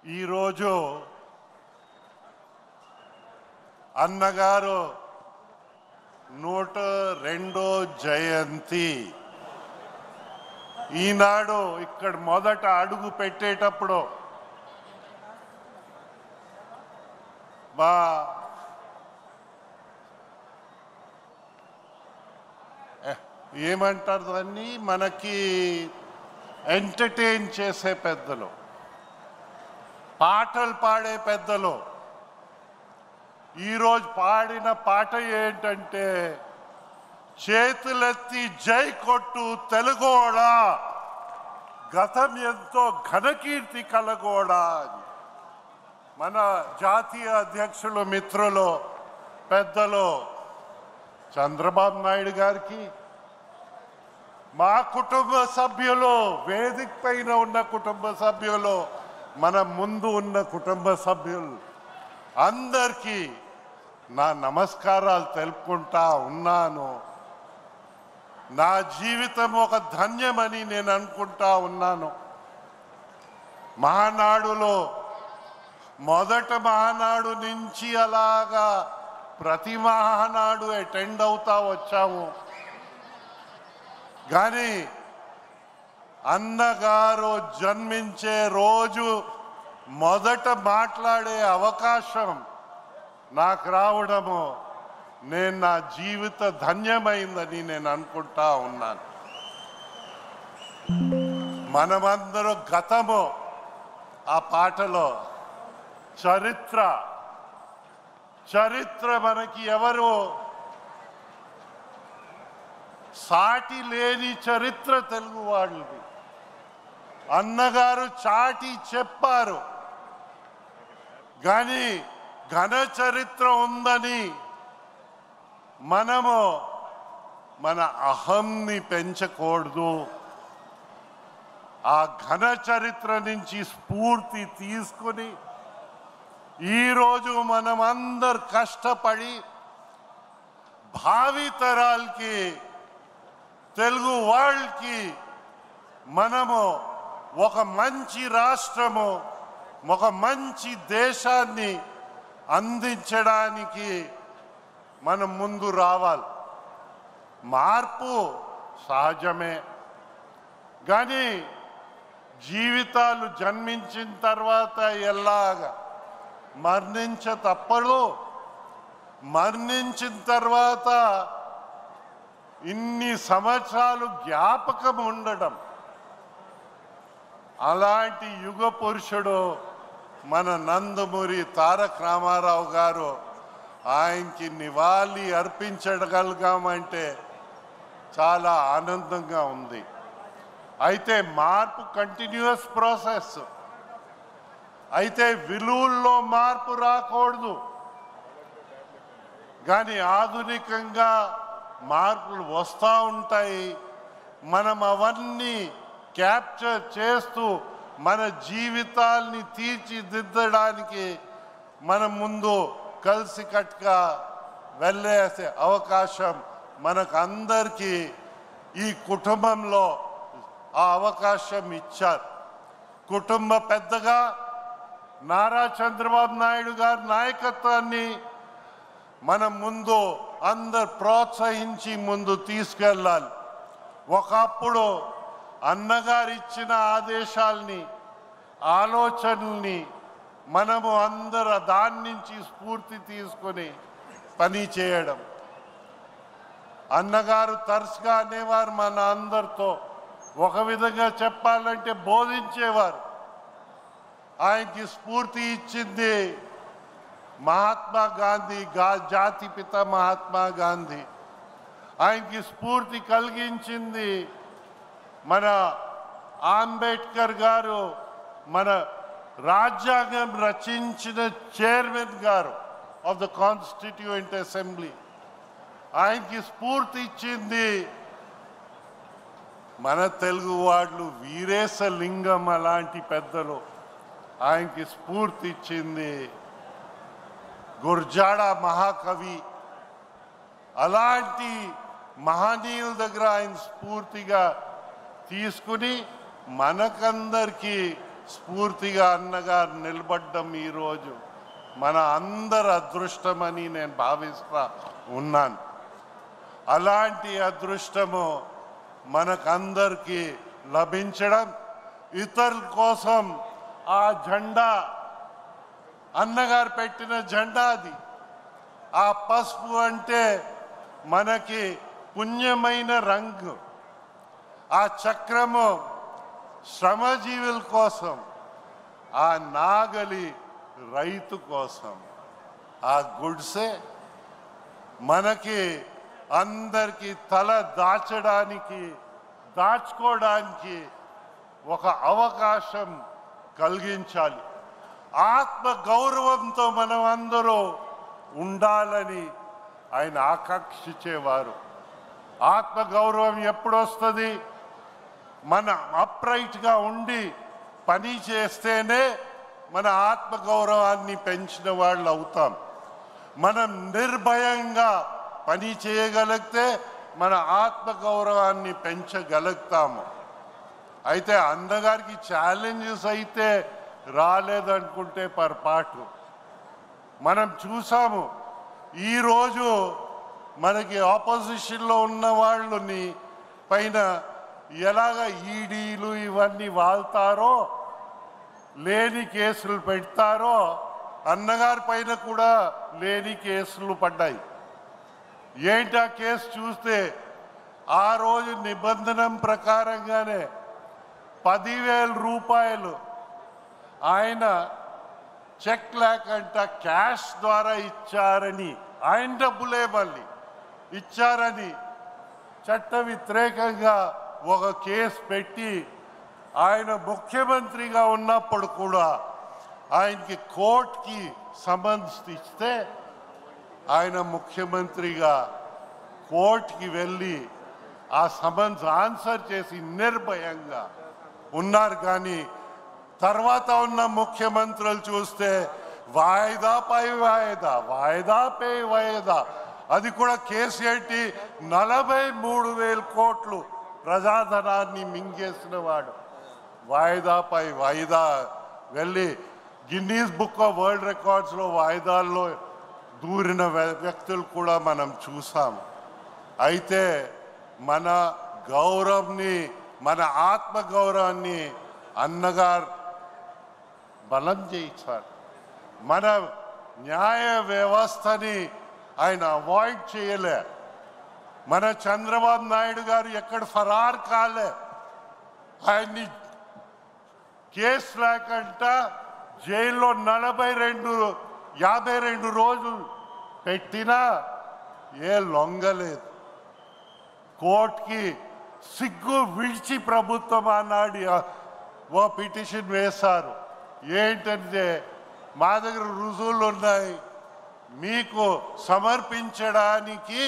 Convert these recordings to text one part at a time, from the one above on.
ఈరోజు అన్నగారు 102వ జయంతి. ఈనాడు ఇక్కడ మొదట అడుగు పెట్టేటప్పుడు మా ఏమంటారు దాన్ని, మనకి ఎంటర్టైన్ చేసే పెద్దలు, పాటలు పాడే పెద్దలు ఈరోజు పాడిన పాట ఏంటంటే, చేతులెత్తి జై కొట్టు తెలుగోడా, గతం ఎంతో ఘనకీర్తి కలగోడా అని మన జాతీయ అధ్యక్షులు మిత్రులు పెద్దలు చంద్రబాబు నాయుడు గారికి, మా కుటుంబ సభ్యులు, వేదిక పైన ఉన్న కుటుంబ సభ్యులు, మన ముందు ఉన్న కుటుంబ సభ్యులు అందరికీ నా నమస్కారాలు తెలుపుకుంటా ఉన్నాను. నా జీవితం ఒక ధన్యమని నేను అనుకుంటా ఉన్నాను. మహానాడులో మొదట మహానాడు నుంచి అలాగా ప్రతి మహానాడు అటెండ్ అవుతా వచ్చాము. కానీ అన్నగారు జన్మించే రోజు మొదట మాట్లాడే అవకాశం నాకు రావడము నేను నా జీవిత ధన్యమైందని నేను అనుకుంటా ఉన్నాను. మనమందరూ గతము ఆ పాటలో చరిత్ర మనకి ఎవరు సాటి లేని చరిత్ర తెలుగు వాళ్ళది. అన్నగారు చాటి చెప్పారు, కానీ ఘన చరిత్ర ఉందని మనము మన అహంని పెంచకూడదు. ఆ ఘన చరిత్ర నుంచి స్ఫూర్తి తీసుకుని ఈరోజు మనమందరు కష్టపడి భావితరాలకి, తెలుగు వాళ్ళకి మనము ఒక మంచి రాష్ట్రము, ఒక మంచి దేశాన్ని అందించడానికి మనం ముందు రావాలి. మార్పు సహజమే, కానీ జీవితాలు జన్మించిన తర్వాత ఎలాగా తప్పదు. మరణించిన తర్వాత ఇన్ని సంవత్సరాలు జ్ఞాపకం ఉండడం, అలాంటి యుగ పురుషుడు మన నందమూరి తారక రామారావు గారు. ఆయనకి నివాళి అర్పించగలిగామంటే చాలా ఆనందంగా ఉంది. అయితే మార్పు కంటిన్యూస్ ప్రాసెస్. అయితే విలువల్లో మార్పు రాకూడదు, కానీ ఆధునికంగా మార్పులు వస్తూ ఉంటాయి. మనం అవన్నీ క్యాప్చర్ చేస్తూ మన జీవితాల్ని తీర్చిదిద్దడానికి మనం ముందు కలిసికట్టుగా వెళ్ళేసే అవకాశం మనకు అందరికీ ఈ కుటుంబంలో ఆ అవకాశం ఇచ్చారు. కుటుంబ పెద్దగా నారా చంద్రబాబు నాయుడు గారి నాయకత్వాన్ని మనం ముందు అందరు ప్రోత్సహించి ముందు తీసుకెళ్ళాలి. ఒకప్పుడు అన్నగారు ఇచ్చిన ఆదేశాల్ని, ఆలోచనల్ని మనము అందరూ దాని నుంచి స్ఫూర్తి తీసుకొని పని చేయడం. అన్నగారు తరచుగా అనేవారు మన అందరితో, ఒక విధంగా చెప్పాలంటే బోధించేవారు. ఆయనకి స్ఫూర్తి ఇచ్చింది మహాత్మా గాంధీ, జాతిపిత మహాత్మా గాంధీ. ఆయనకి స్ఫూర్తి కలిగించింది మన అంబేద్కర్ గారు, మన రాజ్యాంగం రచించిన చైర్మన్ గారు ఆఫ్ ద కాన్స్టిట్యూయెంట్ అసెంబ్లీ. ఆయనకి స్ఫూర్తి ఇచ్చింది మన తెలుగు వాళ్ళు, వీరేశలింగం అలాంటి పెద్దలు. ఆయనకి స్ఫూర్తి ఇచ్చింది గురజాడ మహాకవి. అలాంటి మహనీయుల దగ్గర ఆయన స్ఫూర్తిగా తీసుకుని మనకందరికీ స్ఫూర్తిగా అన్నగారు నిలబడ్డం ఈరోజు మన అందరి అదృష్టమని నేను భావిస్తా ఉన్నాను. అలాంటి అదృష్టము మనకందరికీ లభించడం, ఇతరుల కోసం ఆ జెండా అన్నగారు పెట్టిన జెండా అది. ఆ పసుపు అంటే మనకి పుణ్యమైన రంగు, ఆ చక్రము శ్రమజీవుల కోసం, ఆ నాగలి రైతు కోసం, ఆ గుడ్సే మనకి అందరికీ తల దాచుకోవడానికి ఒక అవకాశం కలిగించాలి. ఆత్మ గౌరవంతో మనం అందరూ ఉండాలని ఆయన ఆకాంక్షించేవారు. ఆత్మగౌరవం ఎప్పుడు వస్తుంది? మన అప్రైట్గా ఉండి పని చేస్తేనే మన ఆత్మగౌరవాన్ని పెంచిన వాళ్ళు అవుతాం. మనం నిర్భయంగా పని చేయగలిగితే మన ఆత్మగౌరవాన్ని పెంచగలుగుతాము. అయితే అన్నగారికి ఛాలెంజెస్ అయితే రాలేదనుకుంటే పొరపాటు. మనం చూసాము ఈరోజు మనకి ఆపోజిషన్లో ఉన్న వాళ్ళని పైన ఎలాగ ఈడీలు ఇవన్నీ వాళ్తారో, లేని కేసులు పెడతారో, అన్నగారి పైన కూడా లేని కేసులు పడ్డాయి. ఏంటి ఆ కేసు చూస్తే ఆ రోజు నిబంధన ప్రకారంగానే 10,000 రూపాయలు ఆయన చెక్ లేకుండా క్యాష్ ద్వారా ఇచ్చారని, ఆయన డబ్బులే మళ్ళీ ఇచ్చారని చట్ట వ్యతిరేకంగా ఒక కేసు పెట్టి ఆయన ముఖ్యమంత్రిగా ఉన్నప్పుడు కూడా ఆయనకి కోర్టుకి సమన్స్ ఇస్తే ఆయన ముఖ్యమంత్రిగా కోర్టుకి వెళ్ళి ఆ సమన్స్ ఆన్సర్ చేసి నిర్భయంగా ఉన్నారు. కానీ తర్వాత ఉన్న ముఖ్యమంత్రులు చూస్తే వాయిదా పై వాయిదా, వాయిదా పై వాయిదా. అది కూడా కేసు ఏంటి? 43,000 కోట్లు ప్రజాధనాన్ని మింగేసిన వాడు వాయిదా పై వాయిదా వెళ్ళి గిన్నీస్ బుక్ ఆఫ్ వరల్డ్ రికార్డ్స్లో వాయిదాల్లో దూరిన వ్యక్తులు కూడా మనం చూసాం. అయితే మన గౌరవాన్ని, మన ఆత్మగౌరవాన్ని అన్నగారు బలం చేయించారు. మన న్యాయ వ్యవస్థని ఆయన అవాయిడ్ చేయలే. మన చంద్రబాబు నాయుడు గారు ఎక్కడ ఫరార్ కాలే. ఆయన్ని కేసు లేకుండా జైల్లో 52 రోజులు పెట్టినా ఏ లొంగలేదు. కోర్టుకి సిగ్గు విడిచి ప్రభుత్వం ఆనాడు ఓ పిటిషన్ వేశారు. ఏంటంటే మా దగ్గర రుజువులు ఉన్నాయి, మీకు సమర్పించడానికి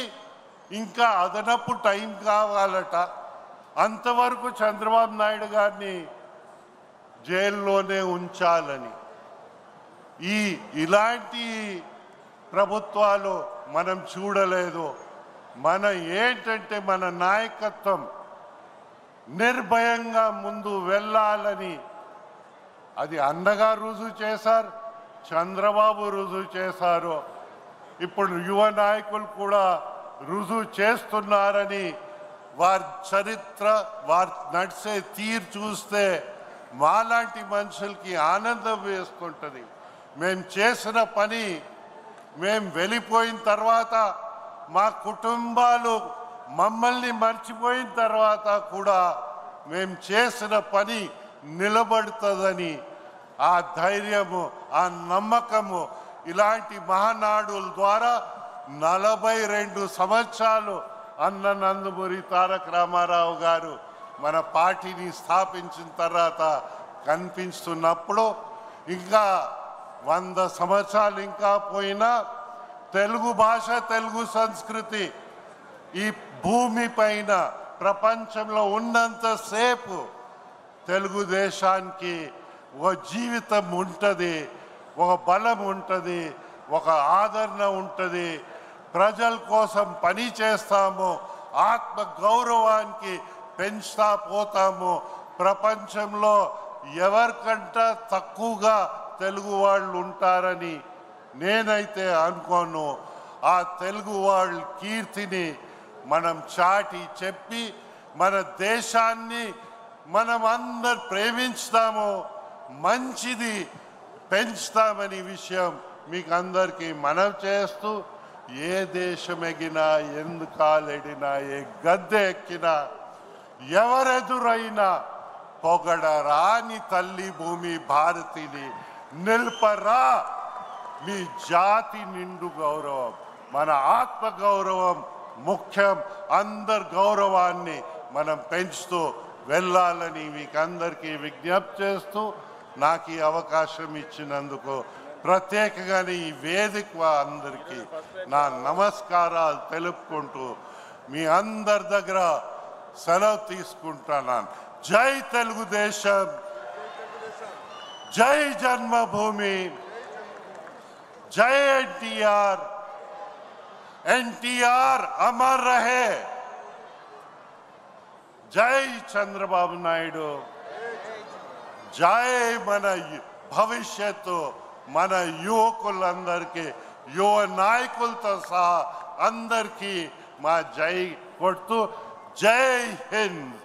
ఇంకా అదనపు టైం కావాలట. అంతవరకు చంద్రబాబు నాయుడు గారిని జైల్లోనే ఉంచాలని. ఇలాంటి ప్రభుత్వాలు మనం చూడలేదు. మన ఏంటంటే మన నాయకత్వం నిర్భయంగా ముందు వెళ్ళాలని అది అన్నగారు రుజువు చేశారు, చంద్రబాబు రుజువు చేశారు, ఇప్పుడు యువ నాయకులు కూడా రుజువు చేస్తున్నారని వారి చరిత్ర, వారి నడిచే తీరు చూస్తే మాలాంటి మనుషులకి ఆనందం వేస్తుంటుంది. మేము చేసిన పని మేము వెళ్ళిపోయిన తర్వాత మా కుటుంబాలు మమ్మల్ని మర్చిపోయిన తర్వాత కూడా మేము చేసిన పని నిలబడుతుందని ఆ ధైర్యము, ఆ నమ్మకము ఇలాంటి మహానాడుల ద్వారా 42 సంవత్సరాలు అన్న నందమూరి తారక రామారావు గారు మన పార్టీని స్థాపించిన తర్వాత కనిపిస్తున్నప్పుడు ఇంకా 100 సంవత్సరాలు ఇంకా పోయినా తెలుగు భాష, తెలుగు సంస్కృతి ఈ భూమి పైన ప్రపంచంలో ఉన్నంతసేపు తెలుగుదేశానికి ఒక జీవితం ఉంటుంది, ఒక బలం ఉంటుంది, ఒక ఆదరణ ఉంటుంది. ప్రజల కోసం పని చేస్తాము, ఆత్మ గౌరవానికి పెంచుతా పోతాము. ప్రపంచంలో ఎవరికంటే తక్కువగా తెలుగు వాళ్ళు ఉంటారని నేనైతే అనుకోను. ఆ తెలుగు వాళ్ళ కీర్తిని మనం చాటి చెప్పి మన దేశాన్ని మనం అందరు ప్రేమించుతాము, మంచిది పెంచుతామని విషయం మీకు అందరికీ మనవి చేస్తూ, ఏ దేశం ఎగినా, ఎందు కాలెడినా, ఏ గద్దె ఎక్కినా, ఎవరెదురైనా పొగడరాని తల్లి భూమి భారతిని నిల్పరా మీ జాతి నిండు గౌరవం, మన ఆత్మ గౌరవం ముఖ్యం. అందరి గౌరవాన్ని మనం పెంచుతూ వెళ్ళాలని మీకు అందరికీ విజ్ఞప్తి చేస్తూ, నాకు ఈ అవకాశం ఇచ్చినందుకు ప్రత్యేకంగా ఈ వేదిక అందరికీ నా నమస్కారాలు తెలుపుకుంటూ మీ అందరి దగ్గర సెలవు తీసుకుంటున్నాను. జై తెలుగుదేశం, జై జన్మభూమి, జై ఎన్టీఆర్, ఎన్టీఆర్ అమర్ రహే, జై చంద్రబాబు నాయుడు, జై మన భవిష్యత్తు, మన యువకులందరికీ, యువ నాయకులతో సహా అందరికీ మా జై కొడుతూ, జై హింద్.